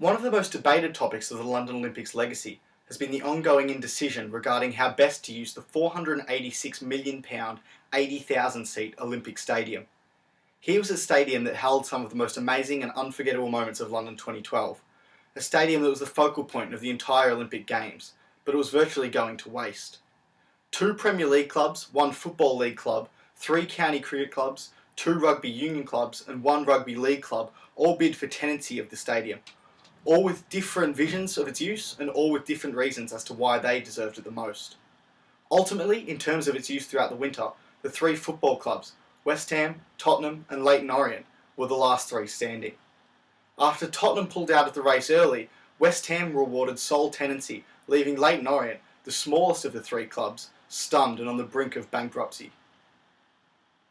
One of the most debated topics of the London Olympics legacy has been the ongoing indecision regarding how best to use the £486 million, 80,000 seat Olympic Stadium. Here was a stadium that held some of the most amazing and unforgettable moments of London 2012. A stadium that was the focal point of the entire Olympic Games, but it was virtually going to waste. 2 Premier League clubs, 1 Football League club, 3 county cricket clubs, 2 rugby union clubs and 1 rugby league club all bid for tenancy of the stadium, all with different visions of its use and all with different reasons as to why they deserved it the most. Ultimately, in terms of its use throughout the winter, the 3 football clubs, West Ham, Tottenham and Leyton Orient, were the last 3 standing. After Tottenham pulled out of the race early, West Ham were awarded sole tenancy, leaving Leyton Orient, the smallest of the 3 clubs, stunned and on the brink of bankruptcy.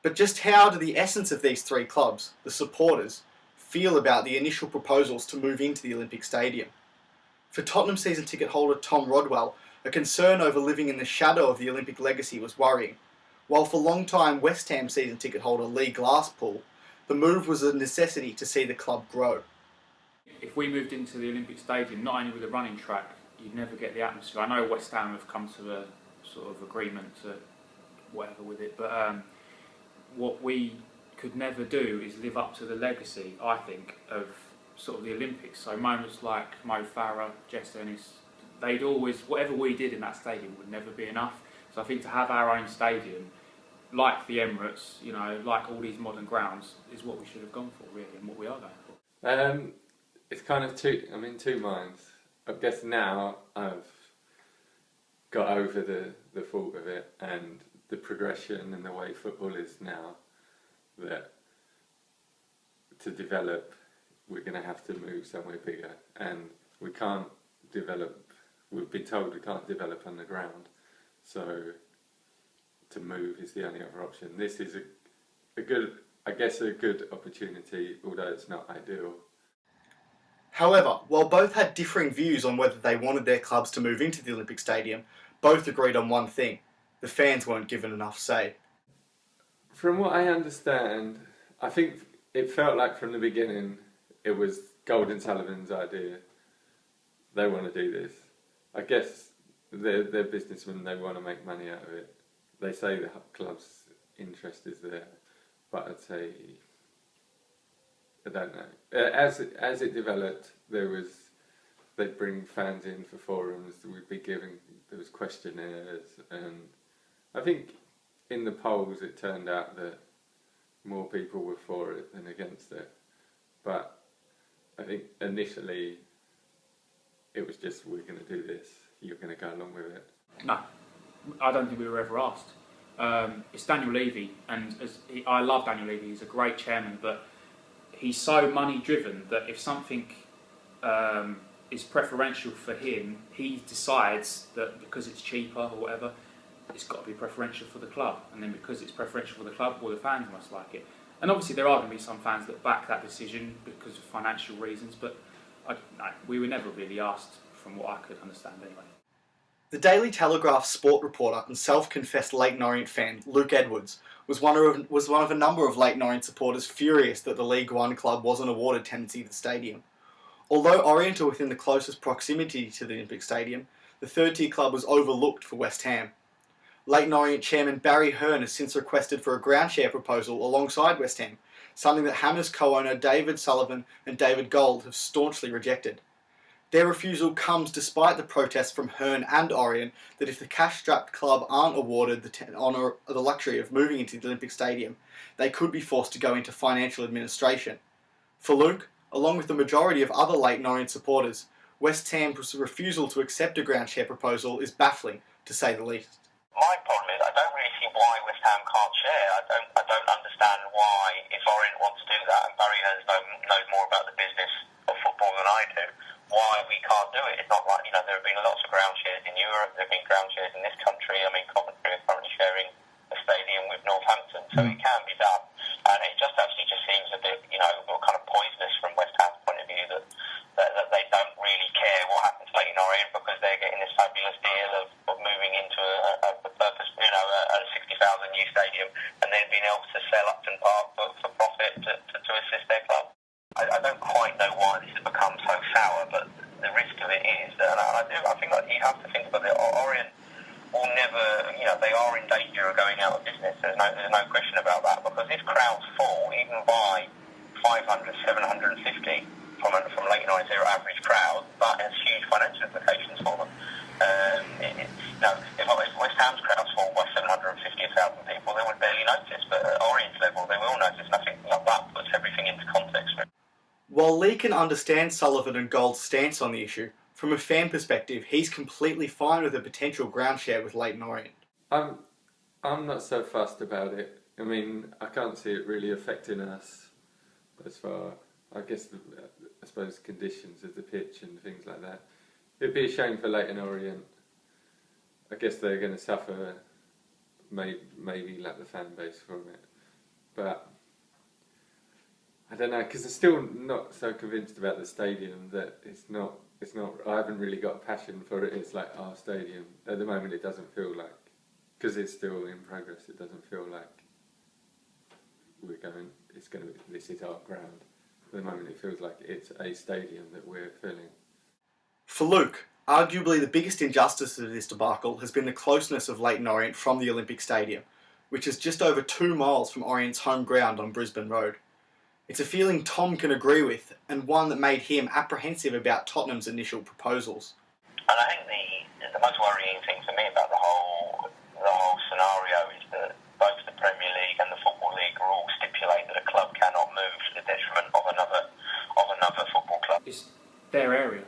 But just how do the essence of these 3 clubs, the supporters, feel about the initial proposals to move into the Olympic Stadium? For Tottenham season ticket holder Tom Rodwell, a concern over living in the shadow of the Olympic legacy was worrying, while for long-time West Ham season ticket holder Lee Glasspool, the move was a necessity to see the club grow. If we moved into the Olympic Stadium, not only with a running track, you'd never get the atmosphere. I know West Ham have come to a sort of agreement to whatever with it, but what we could never do is live up to the legacy, I think, of sort of the Olympics. So moments like Mo Farah, Jess Ennis, they'd always, whatever we did in that stadium would never be enough. So I think to have our own stadium, like the Emirates, you know, like all these modern grounds, is what we should have gone for, really, and what we are going for. It's kind of I'm in two minds. I guess now I've got over the thought of it and the progression and the way football is now, that to develop we're going to have to move somewhere bigger, and we can't develop, we've been told we can't develop underground, so to move is the only other option. This is a good opportunity, although it's not ideal. However, while both had differing views on whether they wanted their clubs to move into the Olympic Stadium, both agreed on one thing: the fans weren't given enough say. From what I understand, I think it felt like from the beginning it was Gold and Sullivan's idea. They want to do this. I guess they're businessmen, they want to make money out of it. They say the club's interest is there, but I'd say, I don't know. As it developed, they'd bring fans in for forums, there was questionnaires, and I think in the polls it turned out that more people were for it than against it. But I think initially it was just, we're going to do this, you're going to go along with it. No, I don't think we were ever asked. It's Daniel Levy, and I love Daniel Levy, he's a great chairman, but he's so money driven that if something is preferential for him, he decides that because it's cheaper or whatever, it's got to be preferential for the club, and then because it's preferential for the club, well, the fans must like it. And obviously there are going to be some fans that back that decision because of financial reasons, but we were never really asked, from what I could understand anyway. The Daily Telegraph sport reporter and self-confessed Leyton Orient fan Luke Edwards was one of a number of Leyton Orient supporters furious that the League One club wasn't awarded tenancy to the stadium. Although Orient are within the closest proximity to the Olympic Stadium, the third-tier club was overlooked for West Ham. Leyton Orient chairman Barry Hearn has since requested for a ground share proposal alongside West Ham, something that Hammers co-owner David Sullivan and David Gold have staunchly rejected. Their refusal comes despite the protests from Hearn and Orient that if the cash-strapped club aren't awarded the honour or the luxury of moving into the Olympic Stadium, they could be forced to go into financial administration. For Luke, along with the majority of other Leyton Orient supporters, West Ham's refusal to accept a ground share proposal is baffling, to say the least. My problem is I don't really see why West Ham can't share. I don't understand why, if Orient wants to do that, and Barry knows more about the business of football than I do, why we can't do it. It's not like, there have been lots of ground shares in Europe, there have been ground shares in this country. I mean, Coventry are currently sharing a stadium with Northampton, so it can be done. And it just seems a bit, kind of poisonous from West Ham's point of view that they don't really care what happens to Leyton Orient because they're getting this fabulous deal of moving into a purpose, a 60,000 new stadium, and then being able to sell Upton Park for profit to assist their club. I don't quite know why this has become so tower, but the risk of it is that, and I think that you have to think about it. Orient will never, they are in danger of going out of business. There's no question about that, because if crowds fall, even by 500, 750 from Leyton Orient's average crowd, that has huge financial implications for them. If West Ham's crowds fall by 750,000 people, they would barely notice, but at Orient's level, they will notice, and I think that puts everything into context. While Lee can understand Sullivan and Gold's stance on the issue, from a fan perspective, he's completely fine with a potential ground share with Leyton Orient. I'm not so fussed about it. I mean, I can't see it really affecting us as far, I suppose, conditions of the pitch and things like that. It'd be a shame for Leyton Orient. I guess they're going to suffer, maybe like the fan base from it. But I don't know, because I'm still not so convinced about the stadium that it's not. I haven't really got a passion for it. It's like our stadium. At the moment, it doesn't feel like, because it's still in progress. It doesn't feel like this is our ground. At the moment, it feels like it's a stadium that we're filling. For Luke, arguably the biggest injustice of this debacle has been the closeness of Leyton Orient from the Olympic Stadium, which is just over 2 miles from Orient's home ground on Brisbane Road. It's a feeling Tom can agree with, and one that made him apprehensive about Tottenham's initial proposals. And I think the most worrying thing for me about the whole scenario is that both the Premier League and the Football League are all stipulate that a club cannot move to the detriment of another football club. It's their area.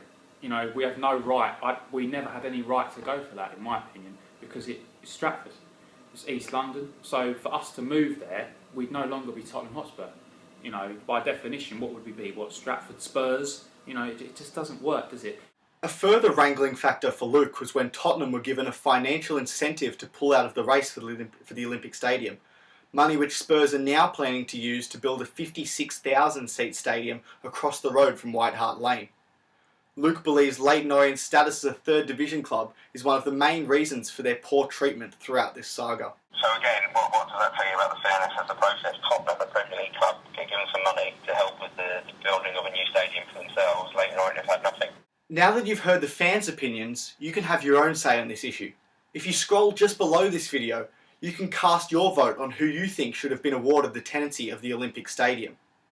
We have no right. We never had any right to go for that, in my opinion, because it's Stratford. It's East London. So for us to move there, we'd no longer be Tottenham Hotspur. By definition, what would we be? Stratford Spurs? It just doesn't work, does it? A further wrangling factor for Luke was when Tottenham were given a financial incentive to pull out of the race for the Olympic Stadium, money which Spurs are now planning to use to build a 56,000-seat stadium across the road from White Hart Lane. Luke believes Leyton Orient's status as a third division club is one of the main reasons for their poor treatment throughout this saga. So again, what does that tell you about the fairness of the process? Tottenham, the Premier League club, get given some money to help with the building of a new stadium for themselves. Leyton Orient have had nothing. Now that you've heard the fans' opinions, you can have your own say on this issue. If you scroll just below this video, you can cast your vote on who you think should have been awarded the tenancy of the Olympic Stadium.